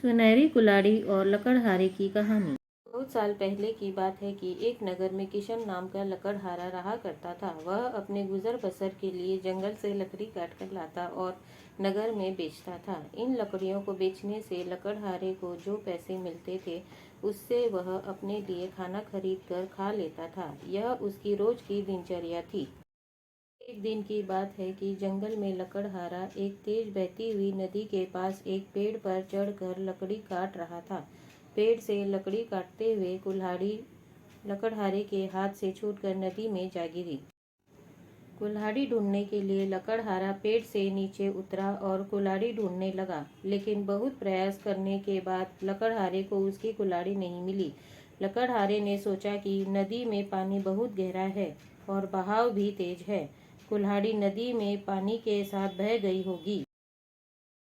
सुनहरी कुल्हाड़ी और लकड़हारे की कहानी। बहुत साल पहले की बात है कि एक नगर में किशन नाम का लकड़हारा रहा करता था। वह अपने गुजर बसर के लिए जंगल से लकड़ी काट कर लाता और नगर में बेचता था। इन लकड़ियों को बेचने से लकड़हारे को जो पैसे मिलते थे उससे वह अपने लिए खाना खरीद कर खा लेता था। यह उसकी रोज की दिनचर्या थी। एक दिन की बात है कि जंगल में लकड़हारा एक तेज बहती हुई नदी के पास एक पेड़ पर चढ़कर लकड़ी काट रहा था। पेड़ से लकड़ी काटते हुए कुल्हाड़ी लकड़हारे के हाथ से छूटकर नदी में जा गिरी। कुल्हाड़ी ढूंढने के लिए लकड़हारा पेड़ से नीचे उतरा और कुल्हाड़ी ढूंढने लगा, लेकिन बहुत प्रयास करने के बाद लकड़हारे को उसकी कुल्हाड़ी नहीं मिली। लकड़हारे ने सोचा कि नदी में पानी बहुत गहरा है और बहाव भी तेज है। कुल्हाड़ी नदी में पानी के साथ बह गई होगी।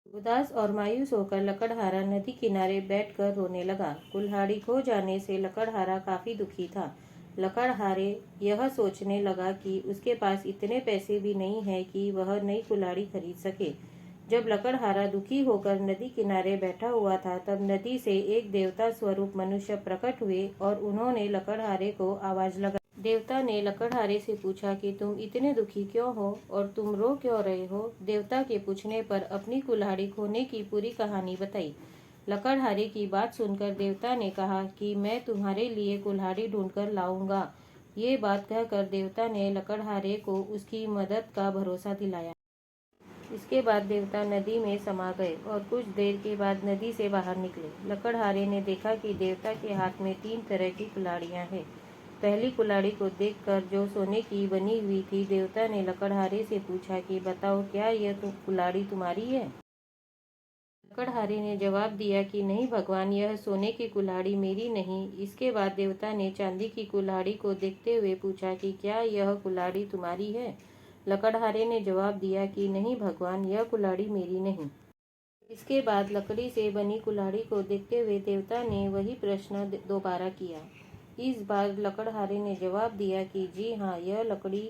उदास और मायूस होकर लकड़हारा नदी किनारे बैठकर रोने लगा। कुल्हाड़ी खो जाने से लकड़हारा काफी दुखी था। लकड़हारे यह सोचने लगा कि उसके पास इतने पैसे भी नहीं है कि वह नई कुल्हाड़ी खरीद सके। जब लकड़हारा दुखी होकर नदी किनारे बैठा हुआ था, तब नदी से एक देवता स्वरूप मनुष्य प्रकट हुए और उन्होंने लकड़हारे को आवाज लगाई। देवता ने लकड़हारे से पूछा कि तुम इतने दुखी क्यों हो और तुम रो क्यों रहे हो। देवता के पूछने पर अपनी कुल्हाड़ी खोने की पूरी कहानी बताई। लकड़हारे की बात सुनकर देवता ने कहा कि मैं तुम्हारे लिए कुल्हाड़ी ढूंढकर लाऊंगा। ये बात कहकर देवता ने लकड़हारे को उसकी मदद का भरोसा दिलाया। इसके बाद देवता नदी में समा गए और कुछ देर के बाद नदी से बाहर निकले। लकड़हारे ने देखा कि देवता के हाथ में 3 तरह की कुल्हाड़ियां हैं। पहली कुल्हाड़ी को देखकर, जो सोने की बनी हुई थी, देवता ने लकड़हारे से पूछा कि बताओ, क्या यह कुल्हाड़ी तुम्हारी है। लकड़हारे ने जवाब दिया कि नहीं भगवान, यह सोने की कुल्हाड़ी मेरी नहीं। इसके बाद देवता ने चांदी की कुल्हाड़ी को देखते हुए पूछा कि क्या यह कुल्हाड़ी तुम्हारी है। लकड़हारे ने जवाब दिया कि नहीं भगवान, यह कुल्हाड़ी मेरी नहीं। इसके बाद लकड़ी से बनी कुल्हाड़ी को देखते हुए देवता ने वही प्रश्न दोबारा किया। इस बार लकड़हारे ने जवाब दिया कि जी हाँ, यह लकड़ी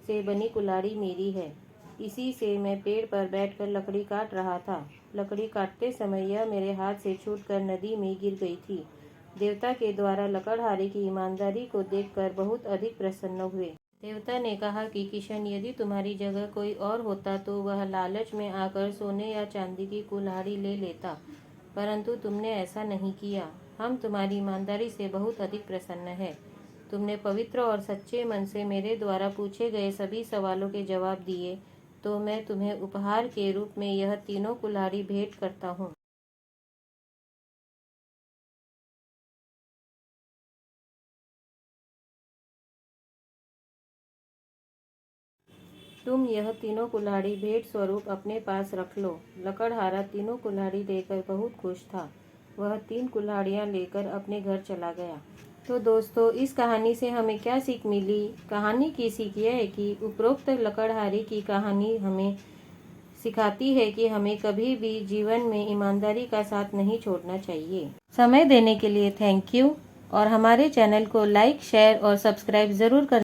से बनी कुल्हाड़ी मेरी है। इसी से मैं पेड़ पर बैठकर लकड़ी काट रहा था। लकड़ी काटते समय यह मेरे हाथ से छूटकर नदी में गिर गई थी। देवता के द्वारा लकड़हारे की ईमानदारी को देखकर बहुत अधिक प्रसन्न हुए। देवता ने कहा कि किशन, यदि तुम्हारी जगह कोई और होता तो वह लालच में आकर सोने या चांदी की कुल्हाड़ी ले लेता, परंतु तुमने ऐसा नहीं किया। हम तुम्हारी ईमानदारी से बहुत अधिक प्रसन्न हैं। तुमने पवित्र और सच्चे मन से मेरे द्वारा पूछे गए सभी सवालों के जवाब दिए, तो मैं तुम्हें उपहार के रूप में यह तीनों कुल्हाड़ी भेंट करता हूँ। तुम यह तीनों कुल्हाड़ी भेंट स्वरूप अपने पास रख लो। लकड़हारा तीनों कुल्हाड़ी देकर बहुत खुश था। वह 3 कुल्हाड़ियाँ लेकर अपने घर चला गया। तो दोस्तों, इस कहानी से हमें क्या सीख मिली? कहानी की सीख यह है कि उपरोक्त लकड़हारे की कहानी हमें सिखाती है कि हमें कभी भी जीवन में ईमानदारी का साथ नहीं छोड़ना चाहिए। समय देने के लिए थैंक यू और हमारे चैनल को लाइक, शेयर और सब्सक्राइब जरूर करें।